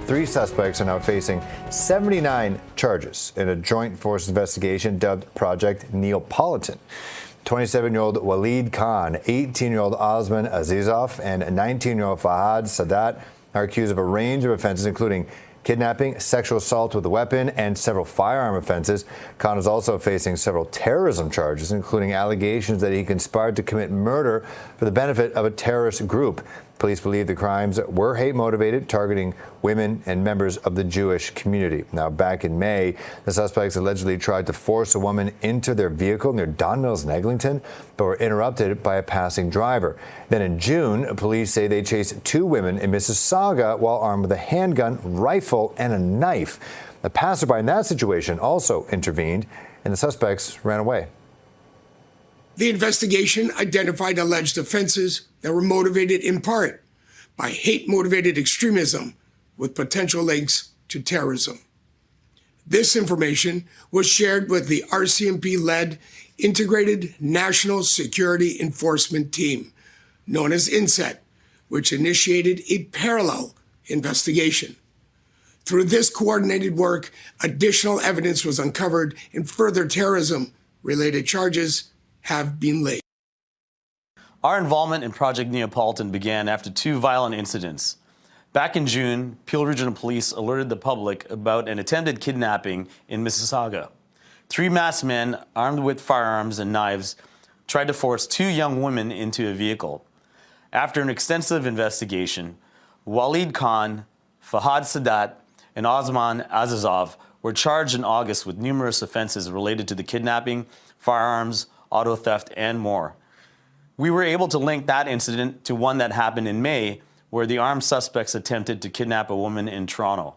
3 suspects are now facing 79 charges in a joint force investigation dubbed Project Neopolitan. 27-year-old Waleed Khan, 18-year-old Osman Azizov, and 19-year-old Fahad Sadat are accused of a range of offenses, including kidnapping, sexual assault with a weapon, and several firearm offenses. Khan is also facing several terrorism charges, including allegations that he conspired to commit murder for the benefit of a terrorist group. Police believe the crimes were hate-motivated, targeting women and members of the Jewish community. Now, back in May, the suspects allegedly tried to force a woman into their vehicle near Don Mills in Eglinton, but were interrupted by a passing driver. Then in June, police say they chased 2 women in Mississauga while armed with a handgun, rifle, and a knife. A passerby in that situation also intervened, and the suspects ran away. The investigation identified alleged offenses that were motivated in part by hate-motivated extremism with potential links to terrorism. This information was shared with the RCMP-led Integrated National Security Enforcement Team, known as INSET, which initiated a parallel investigation. Through this coordinated work, additional evidence was uncovered and further terrorism-related charges have been laid. Our involvement in Project Neopolitan began after 2 violent incidents. Back in June, Peel Regional Police alerted the public about an attempted kidnapping in Mississauga. 3 masked men armed with firearms and knives tried to force 2 young women into a vehicle. After an extensive investigation, Waleed Khan, Fahad Sadat, and Osman Azizov were charged in August with numerous offenses related to the kidnapping, firearms, auto theft, and more. We were able to link that incident to one that happened in May, where the armed suspects attempted to kidnap a woman in Toronto.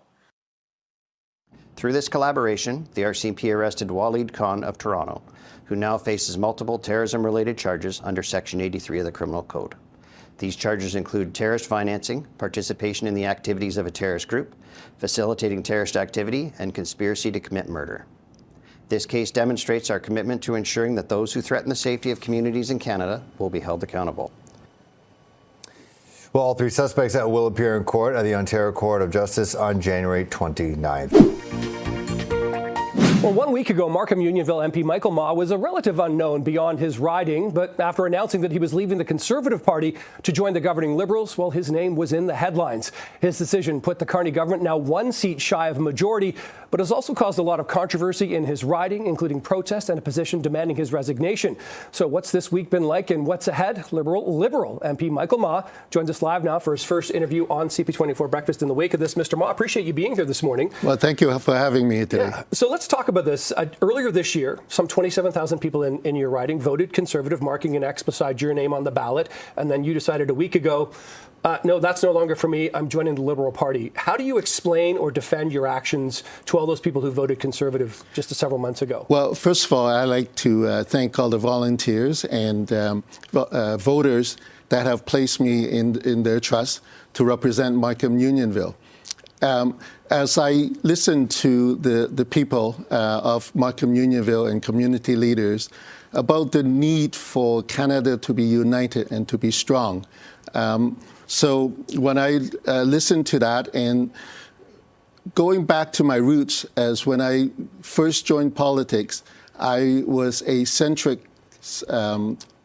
Through this collaboration, the RCMP arrested Waleed Khan of Toronto, who now faces multiple terrorism-related charges under Section 83 of the Criminal Code. These charges include terrorist financing, participation in the activities of a terrorist group, facilitating terrorist activity, and conspiracy to commit murder. This case demonstrates our commitment to ensuring that those who threaten the safety of communities in Canada will be held accountable. Well, all 3 suspects will appear in court at the Ontario Court of Justice on January 29th. Well, 1 week ago, Markham-Unionville MP Michael Ma was a relative unknown beyond his riding, but after announcing that he was leaving the Conservative Party to join the governing Liberals, well, his name was in the headlines. His decision put the Carney government now 1 seat shy of a majority, but has also caused a lot of controversy in his riding, including protest and a petition demanding his resignation. So what's this week been like and what's ahead? Liberal MP Michael Ma joins us live now for his first interview on CP24 Breakfast in the wake of this. Mr. Ma, appreciate you being here this morning. Well, thank you for having me today. Yeah. So let's talk about this. Earlier this year, some 27,000 people in your riding voted Conservative, marking an X beside your name on the ballot. And then you decided a week ago, no, that's no longer for me. I'm joining the Liberal Party. How do you explain or defend your actions to all those people who voted Conservative just several months ago? Well, first of all, I'd like to thank all the volunteers and voters that have placed me in their trust to represent Markham-Unionville. As I listened to the people of Markham-Unionville and community leaders about the need for Canada to be united and to be strong. So when I listened to that, and going back to my roots, as when I first joined politics, I was a centric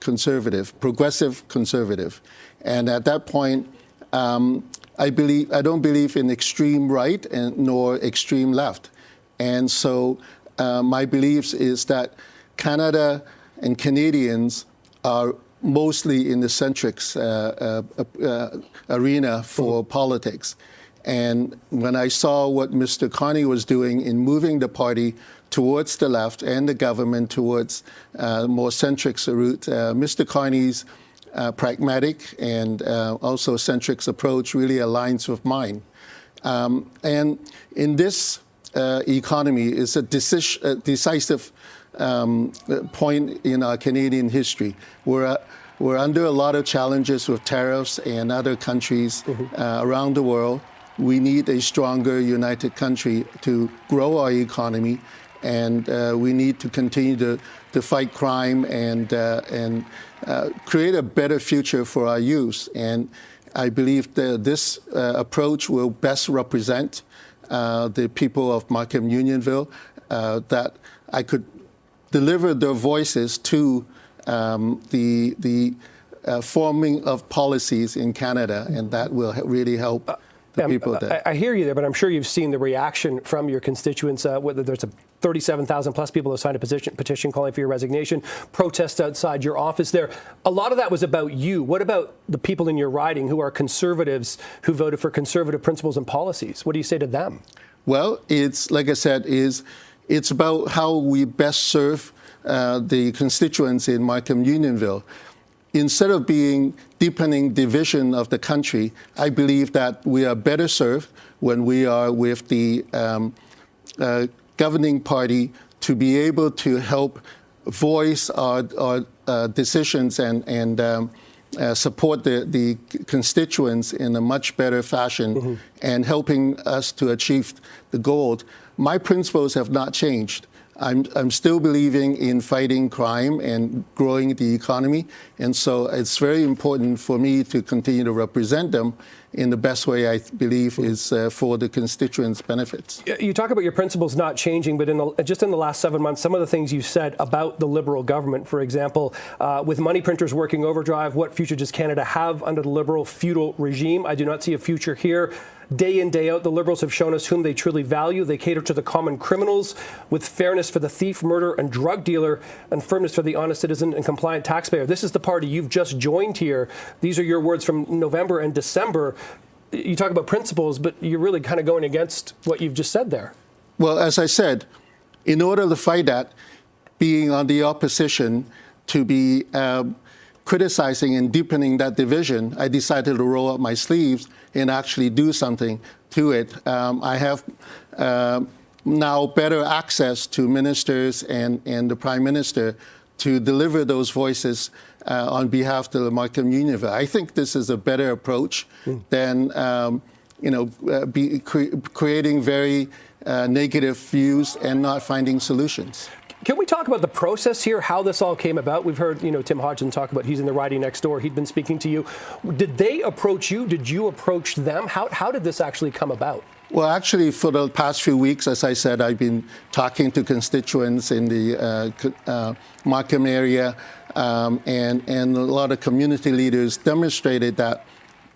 conservative, progressive conservative. And at that point, I don't believe in extreme right nor extreme left. And so my beliefs is that Canada and Canadians are mostly in the centrics arena for politics. And when I saw what Mr. Carney was doing in moving the party towards the left and the government towards more centrics route, Mr. Carney's pragmatic and also centrics approach really aligns with mine. And in this economy is a decisive point in our Canadian history. We're under a lot of challenges with tariffs and other countries around the world. We need a stronger, united country to grow our economy, and we need to continue to fight crime and create a better future for our youth. And I believe that this approach will best represent the people of Markham Unionville, that I could deliver their voices to the forming of policies in Canada, and that will really help the people there. I hear you there, but I'm sure you've seen the reaction from your constituents, whether there's 37,000 plus people who signed a petition calling for your resignation, protests outside your office there. A lot of that was about you. What about the people in your riding who are conservatives, who voted for conservative principles and policies? What do you say to them? Well, it's, like I said, it's about how we best serve the constituents in Markham Unionville. Instead of deepening division of the country, I believe that we are better served when we are with the governing party to be able to help voice our decisions and support the constituents in a much better fashion, and helping us to achieve the goal. My principles have not changed. I'm still believing in fighting crime and growing the economy, and so it's very important for me to continue to represent them in the best way I believe is for the constituents' benefits. You talk about your principles not changing, but just in the last 7 months, some of the things you said about the Liberal government, for example, with money printers working overdrive, what future does Canada have under the Liberal feudal regime? I do not see a future here. Day in, day out, the Liberals have shown us whom they truly value. They cater to the common criminals with fairness for the thief, murderer, and drug dealer, and firmness for the honest citizen and compliant taxpayer. This is the party you've just joined here. These are your words from November and December. You talk about principles, but you're really kind of going against what you've just said there. Well, as I said, in order to fight that, being on the opposition, to be criticizing and deepening that division, I decided to roll up my sleeves and actually do something to it. I have now better access to ministers and the Prime Minister to deliver those voices on behalf of the Markham Unionville. I think this is a better approach than creating very negative views and not finding solutions. Can we talk about the process here, how this all came about? We've heard, Tim Hodgson talk about he's in the riding next door. He'd been speaking to you. Did they approach you? Did you approach them? How did this actually come about? Well, actually, for the past few weeks, as I said, I've been talking to constituents in the Markham area, and a lot of community leaders demonstrated that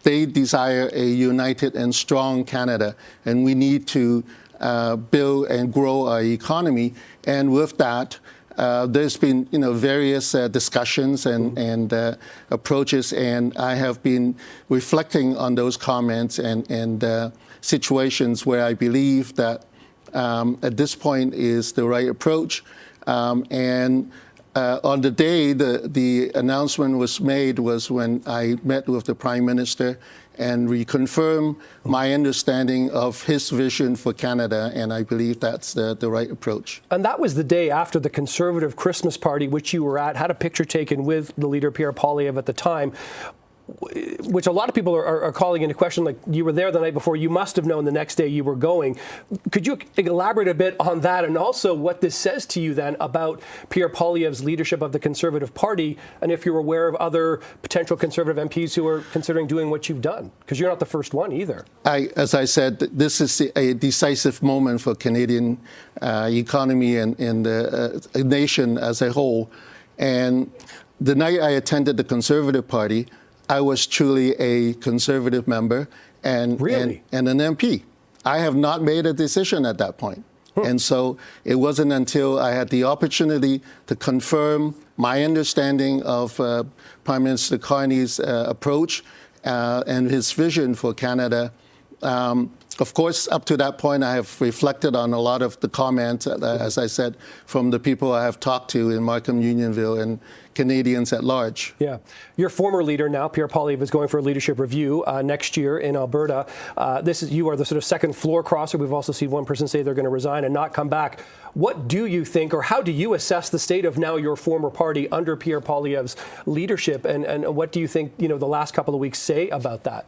they desire a united and strong Canada, and we need to build and grow our economy. And with that, there's been various discussions and approaches, and I have been reflecting on those comments and situations where I believe that at this point is the right approach. And on the day the announcement was made was when I met with the Prime Minister and reconfirm my understanding of his vision for Canada, and I believe that's the right approach. And that was the day after the Conservative Christmas party, which you were at, had a picture taken with the leader, Pierre Poilievre, at the time, which a lot of people are calling into question, like, you were there the night before, you must have known the next day you were going. Could you elaborate a bit on that, and also what this says to you then about Pierre Poilievre's leadership of the Conservative Party, and if you're aware of other potential Conservative MPs who are considering doing what you've done? Because you're not the first one either. As I said, this is a decisive moment for Canadian economy and the nation as a whole. And the night I attended the Conservative Party, I was truly a Conservative member and an MP. I have not made a decision at that point. And so it wasn't until I had the opportunity to confirm my understanding of Prime Minister Carney's approach and his vision for Canada. Of course, up to that point, I have reflected on a lot of the comments, as I said, from the people I have talked to in Markham Unionville and Canadians at large. Yeah. Your former leader now, Pierre Poilievre, is going for a leadership review next year in Alberta. You are the sort of second floor crosser. We've also seen one person say they're going to resign and not come back. What do you think, or how do you assess the state of now your former party under Pierre Poilievre's leadership, and what do you think, the last couple of weeks say about that?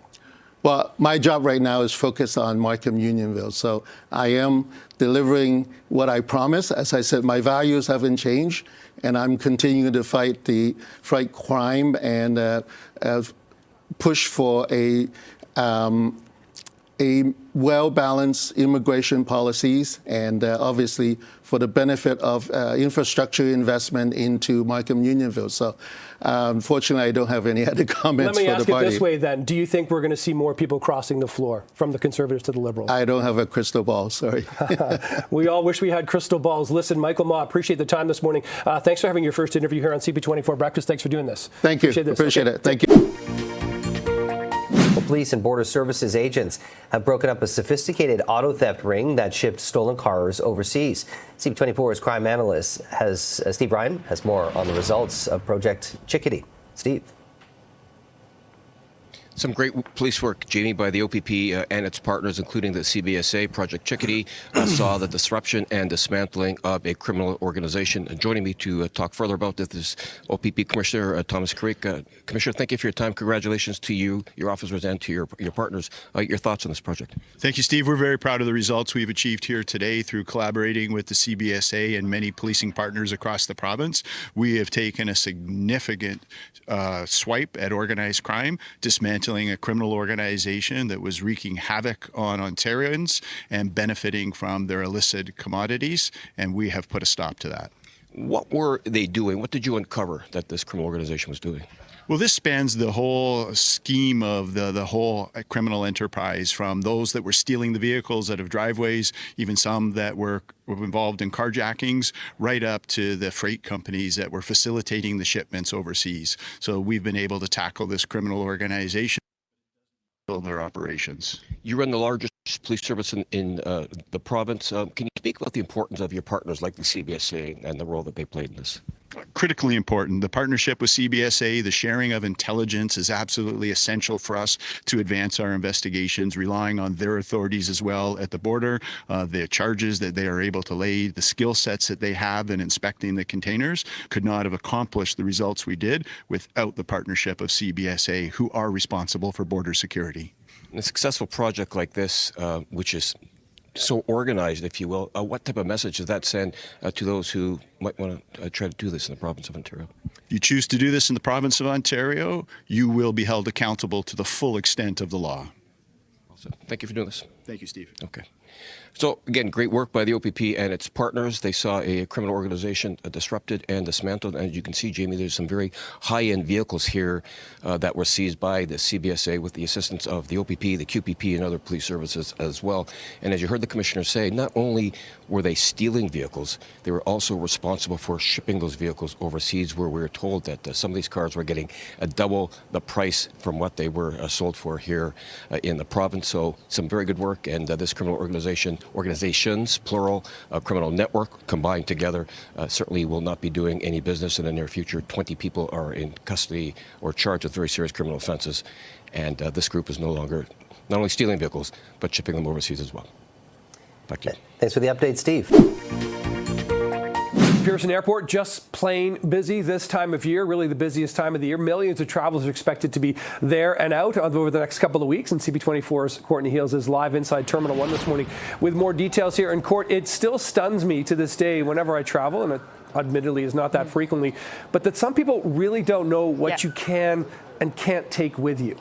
Well, my job right now is focused on Markham Unionville. So I am delivering what I promised. As I said, my values haven't changed, and I'm continuing to fight crime and push for a well-balanced immigration policies, and obviously for the benefit of infrastructure investment into Markham Unionville. So unfortunately, I don't have any other comments for the party. Let me ask it this way then. Do you think we're going to see more people crossing the floor from the Conservatives to the Liberals? I don't have a crystal ball, sorry. We all wish we had crystal balls. Listen, Michael Ma, appreciate the time this morning. Thanks for having your first interview here on CP24 Breakfast. Thanks for doing this. Thank you. Appreciate it. Thank you. Police and Border Services agents have broken up a sophisticated auto theft ring that shipped stolen cars overseas. CP24's crime analyst Steve Ryan has more on the results of Project Chickadee. Steve. Some great police work, Jamie, by the OPP and its partners, including the CBSA. Project Chickadee saw the disruption and dismantling of a criminal organization. And joining me to talk further about this is OPP Commissioner Thomas Carrick. Commissioner, thank you for your time. Congratulations to you, your officers, and to your partners. Your thoughts on this project? Thank you, Steve. We're very proud of the results we've achieved here today through collaborating with the CBSA and many policing partners across the province. We have taken a significant swipe at organized crime, dismantling a criminal organization that was wreaking havoc on Ontarians and benefiting from their illicit commodities, and we have put a stop to that. What were they doing? What did you uncover that this criminal organization was doing? Well, this spans the whole scheme of the whole criminal enterprise, from those that were stealing the vehicles out of driveways, even some that were involved in carjackings, right up to the freight companies that were facilitating the shipments overseas. So we've been able to tackle this criminal organization in their operations. You run the largest police service in the province. Can you speak about the importance of your partners like the CBSA and the role that they played in this? Critically important. The partnership with CBSA, the sharing of intelligence is absolutely essential for us to advance our investigations, relying on their authorities as well at the border, the charges that they are able to lay, the skill sets that they have in inspecting the containers. Could not have accomplished the results we did without the partnership of CBSA, who are responsible for border security. In a successful project like this, which is so organized, if you will, what type of message does that send to those who might want to try to do this in the province of Ontario? If you choose to do this in the province of Ontario, you will be held accountable to the full extent of the law. Awesome. Thank you for doing this. Thank you, Steve. Okay. So, again, great work by the OPP and its partners. They saw a criminal organization disrupted and dismantled. And as you can see, Jamie, there's some very high-end vehicles here that were seized by the CBSA with the assistance of the OPP, the QPP, and other police services as well. And as you heard the commissioner say, not only were they stealing vehicles, they were also responsible for shipping those vehicles overseas, where we were told that some of these cars were getting double the price from what they were sold for here in the province. So some very good work, and this criminal organizations, plural, criminal network combined together, certainly will not be doing any business in the near future. 20 people are in custody or charged with very serious criminal offenses, and this group is no longer not only stealing vehicles, but shipping them overseas as well. Back to you. Thanks for the update, Steve. Pearson Airport just plain busy this time of year, really the busiest time of the year. Millions of travelers are expected to be there and out over the next couple of weeks. And CP24's Courtney Heels is live inside Terminal 1 this morning with more details here. And Court, it still stuns me to this day whenever I travel, and it admittedly is not that frequently, but that some people really don't know what you can and can't take with you.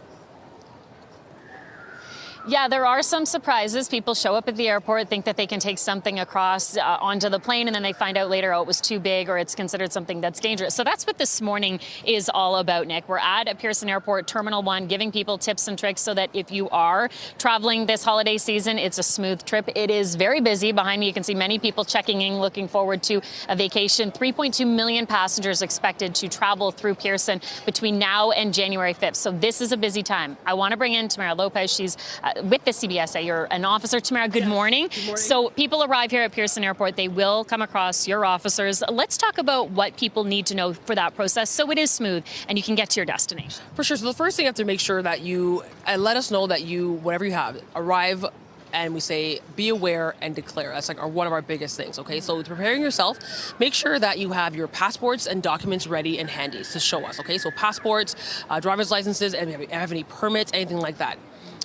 Yeah, there are some surprises. People show up at the airport, think that they can take something across onto the plane, and then they find out later, oh, it was too big or it's considered something that's dangerous. So that's what this morning is all about, Nick. We're at Pearson Airport, Terminal 1, giving people tips and tricks so that if you are traveling this holiday season, it's a smooth trip. It is very busy. Behind me, you can see many people checking in, looking forward to a vacation. 3.2 million passengers expected to travel through Pearson between now and January 5th. So this is a busy time. I want to bring in Tamara Lopez. She's with the CBSA. You're an officer. Tamara, good morning. Good morning. So people arrive here at Pearson Airport. They will come across your officers. Let's talk about what people need to know for that process so it is smooth and you can get to your destination. For sure. So the first thing you have to make sure that you let us know that you, whatever you have, arrive, and we say, be aware and declare. That's like one of our biggest things, okay? So preparing yourself, make sure that you have your passports and documents ready and handy to show us, okay? So passports, driver's licenses, and if you have any permits, anything like that.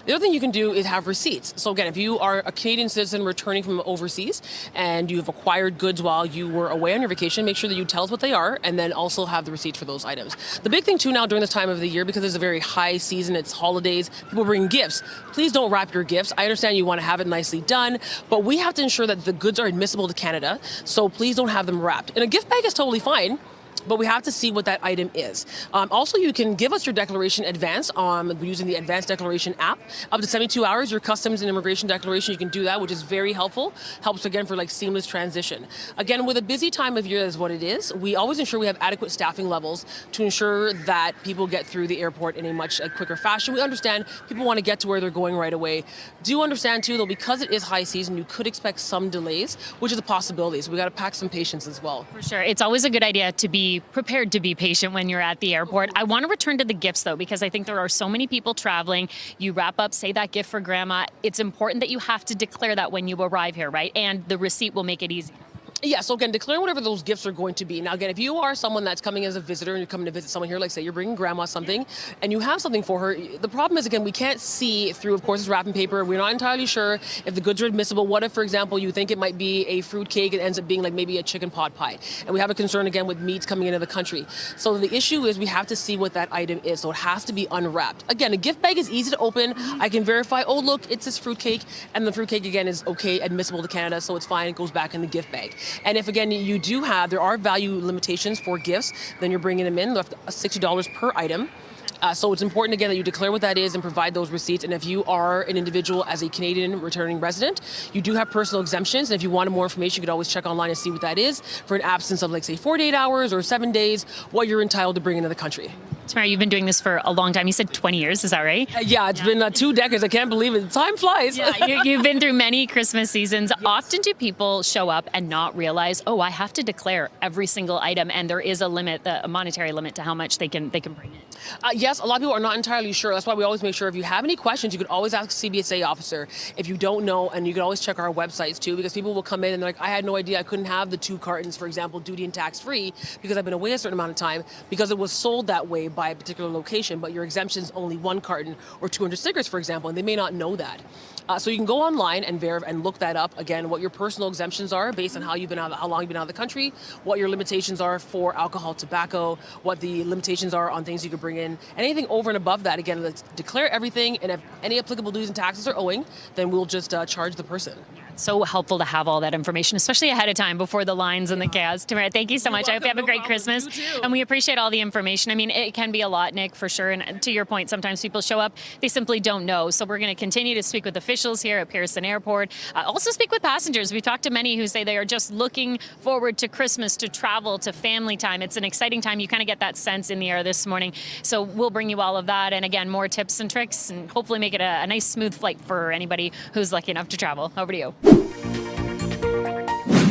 The other thing you can do is have receipts. So again, if you are a Canadian citizen returning from overseas and you've acquired goods while you were away on your vacation, make sure that you tell us what they are and then also have the receipts for those items. The big thing too now during this time of the year, because it's a very high season, it's holidays, people bring gifts. Please don't wrap your gifts. I understand you want to have it nicely done, but we have to ensure that the goods are admissible to Canada, so please don't have them wrapped. And a gift bag is totally fine, but we have to see what that item is. Also, you can give us your declaration advance using the Advanced Declaration app. Up to 72 hours, your customs and immigration declaration, you can do that, which is very helpful. Helps, again, for like seamless transition. Again, with a busy time of year as what it is, we always ensure we have adequate staffing levels to ensure that people get through the airport in a much quicker fashion. We understand people want to get to where they're going right away. Do understand, too, though, because it is high season, you could expect some delays, which is a possibility. So we got to pack some patience as well. For sure. It's always a good idea to be prepared to be patient when you're at the airport. I want to return to the gifts, though, because I think there are so many people traveling. You wrap up, say that gift for grandma. It's important that you have to declare that when you arrive here, right? And the receipt will make it easy. Yeah, so again, declare whatever those gifts are going to be. Now, again, if you are someone that's coming as a visitor and you're coming to visit someone here, like say you're bringing grandma something and you have something for her, the problem is, again, we can't see through, of course, this wrapping paper. We're not entirely sure if the goods are admissible. What if, for example, you think it might be a fruit cake and it ends up being like maybe a chicken pot pie? And we have a concern, again, with meats coming into the country. So the issue is we have to see what that item is. So it has to be unwrapped. Again, a gift bag is easy to open. I can verify, oh, look, it's this fruit cake. And the fruit cake, again, is okay, admissible to Canada. So it's fine. It goes back in the gift bag. And if, again, there are value limitations for gifts, then you're bringing them in, left $60 per item. So it's important, again, that you declare what that is and provide those receipts. And if you are an individual as a Canadian returning resident, you do have personal exemptions. And if you wanted more information, you could always check online and see what that is for an absence of, like, say, 48 hours or 7 days, what you're entitled to bring into the country. Tamara, you've been doing this for a long time. You said 20 years, is that right? Yeah, it's been 2 decades. I can't believe it. Time flies. Yeah, you've been through many Christmas seasons. Yes. Often do people show up and not realize, oh, I have to declare every single item, and there is a limit, a monetary limit to how much they can bring in? Yes, a lot of people are not entirely sure. That's why we always make sure if you have any questions, you could always ask a CBSA officer. If you don't know, and you can always check our websites too, because people will come in and they're like, I had no idea I couldn't have the 2 cartons, for example, duty and tax free, because I've been away a certain amount of time, because it was sold that way by a particular location, but your exemption is only 1 carton or 200 stickers, for example, and they may not know that. So you can go online and look that up. Again, what your personal exemptions are based on how long you've been out of the country, what your limitations are for alcohol, tobacco, what the limitations are on things you could bring in. Anything over and above that, again, let's declare everything, and if any applicable duties and taxes are owing, then we'll just charge the person. So helpful to have all that information, especially ahead of time before the lines and the chaos. Tamara, thank you so much. I hope you have a great Christmas. And we appreciate all the information. I mean, it can be a lot, Nick, for sure. And to your point, sometimes people show up, they simply don't know. So we're going to continue to speak with officials here at Pearson Airport. Also speak with passengers. We've talked to many who say they are just looking forward to Christmas, to travel, to family time. It's an exciting time. You kind of get that sense in the air this morning. So we'll bring you all of that. And again, more tips and tricks, and hopefully make it a nice, smooth flight for anybody who's lucky enough to travel. Over to you.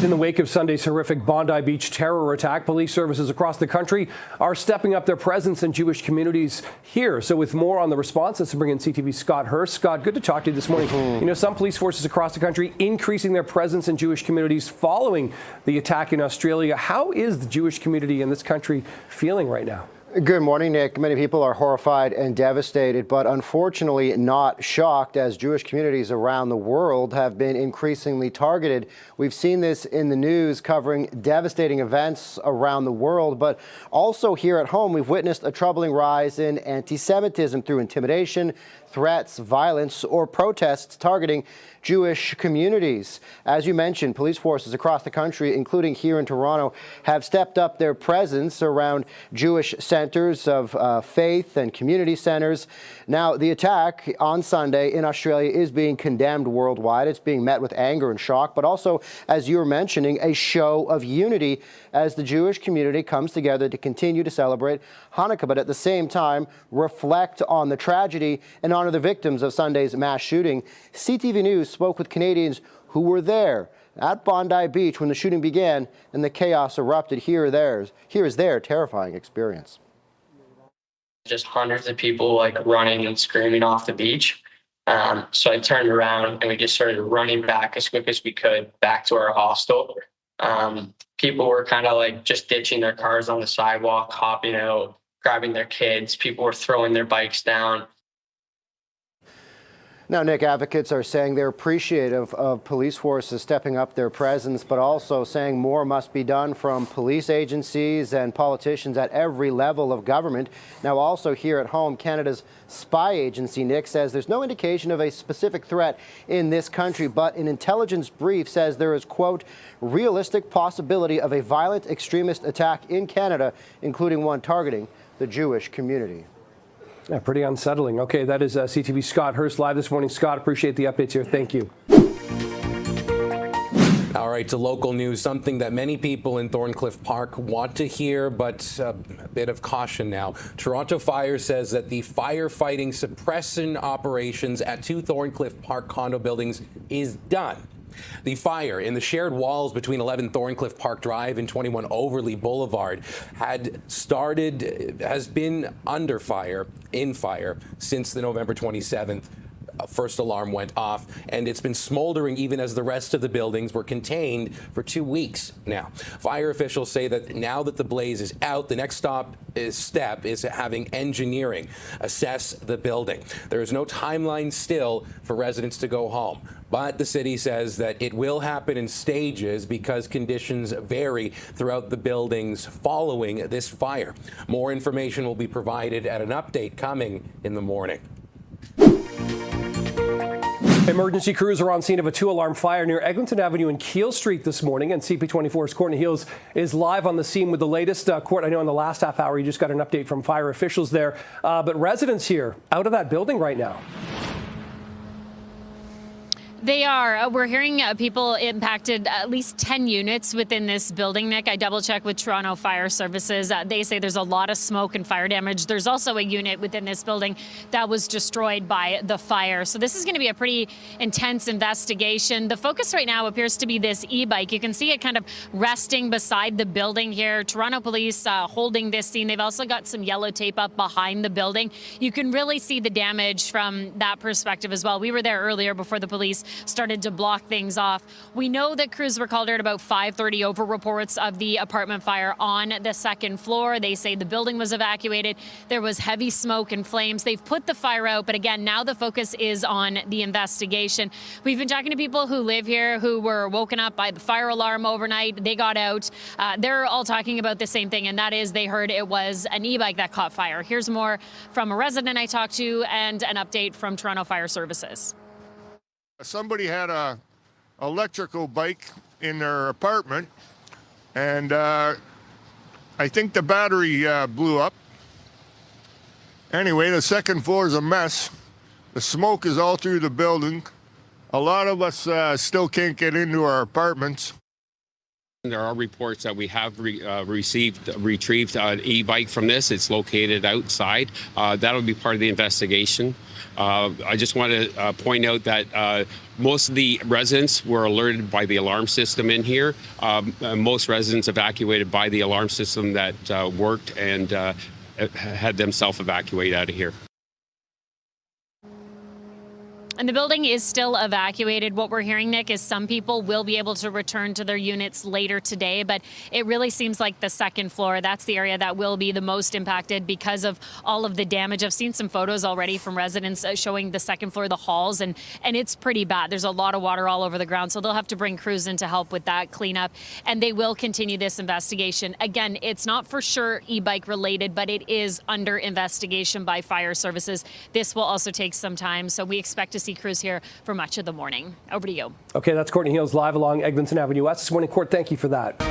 In the wake of Sunday's horrific Bondi Beach terror attack, police services across the country are stepping up their presence in Jewish communities here. So with more on the response, let's bring in CTV's Scott Hurst. Scott, good to talk to you this morning. You know, some police forces across the country increasing their presence in Jewish communities following the attack in Australia. How is the Jewish community in this country feeling right now? Good morning, Nick. Many people are horrified and devastated, but unfortunately not shocked, as Jewish communities around the world have been increasingly targeted. We've seen this in the news covering devastating events around the world, but also here at home, we've witnessed a troubling rise in anti-Semitism through intimidation, threats, violence, or protests targeting Jewish communities. As you mentioned, police forces across the country, including here in Toronto, have stepped up their presence around Jewish centers of faith and community centers. Now, the attack on Sunday in Australia is being condemned worldwide. It's being met with anger and shock, but also, as you were mentioning, a show of unity as the Jewish community comes together to continue to celebrate Hanukkah, but at the same time reflect on the tragedy and honor the victims of Sunday's mass shooting. CTV News spoke with Canadians who were there at Bondi Beach when the shooting began and the chaos erupted. Here is their terrifying experience. Just hundreds of people like running and screaming off the beach. So I turned around and we just started running back as quick as we could back to our hostel. People were kind of like just ditching their cars on the sidewalk, hopping out, grabbing their kids. People were throwing their bikes down. Now, Nick, advocates are saying they're appreciative of police forces stepping up their presence, but also saying more must be done from police agencies and politicians at every level of government. Now, also here at home, Canada's spy agency, Nick, says there's no indication of a specific threat in this country, but an intelligence brief says there is, quote, realistic possibility of a violent extremist attack in Canada, including one targeting the Jewish community. Yeah, pretty unsettling. Okay, that is CTV's Scott Hurst live this morning. Scott, appreciate the updates here. Thank you. All right, to local news, something that many people in Thorncliffe Park want to hear, but a bit of caution now. Toronto Fire says that the firefighting suppression operations at 2 Thorncliffe Park condo buildings is done. The fire in the shared walls between 11 Thorncliffe Park Drive and 21 Overley Boulevard has been under fire, since the November 27th. First alarm went off, and it's been smoldering even as the rest of the buildings were contained for 2 weeks now. Fire officials say that now that the blaze is out, the next step is having engineering assess the building. There is no timeline still for residents to go home, but the city says that it will happen in stages because conditions vary throughout the buildings following this fire. More information will be provided at an update coming in the morning. Emergency crews are on scene of a 2-alarm fire near Eglinton Avenue and Keele Street this morning, and CP24's Courtney Hills is live on the scene with the latest. Court, I know in the last half hour you just got an update from fire officials there, but residents here out of that building right now. They are. We're hearing people impacted, at least 10 units within this building, Nick. I double-checked with Toronto Fire Services. They say there's a lot of smoke and fire damage. There's also a unit within this building that was destroyed by the fire. So this is going to be a pretty intense investigation. The focus right now appears to be this e-bike. You can see it kind of resting beside the building here. Toronto police holding this scene. They've also got some yellow tape up behind the building. You can really see the damage from that perspective as well. We were there earlier before the police started to block things off. We know that crews were called out about 5:30 over reports of the apartment fire on the second floor. They say the building was evacuated. There was heavy smoke and flames. They've put the fire out, but again, now the focus is on the investigation. We've been talking to people who live here who were woken up by the fire alarm overnight. They got out. They're all talking about the same thing, and that is they heard it was an e-bike that caught fire. Here's more from a resident I talked to and an update from Toronto Fire Services. Somebody had a electrical bike in their apartment, and I think the battery blew up. Anyway, the second floor is a mess. The smoke is all through the building. A lot of us still can't get into our apartments. There are reports that we have retrieved an e-bike from this. It's located outside. That'll be part of the investigation. I just want to point out that most of the residents were alerted by the alarm system in here. Most residents evacuated by the alarm system that worked and had them self-evacuate out of here. And the building is still evacuated. What we're hearing, Nick, is some people will be able to return to their units later today, but it really seems like the second floor, that's the area that will be the most impacted because of all of the damage. I've seen some photos already from residents showing the second floor, the halls, and it's pretty bad. There's a lot of water all over the ground, so they'll have to bring crews in to help with that cleanup, and they will continue this investigation. Again, it's not for sure e-bike related, but it is under investigation by fire services. This will also take some time, so we expect to see crews here for much of the morning. Over to you. Okay, that's Courtney Hills live along Eglinton Avenue West this morning. Court, thank you for that.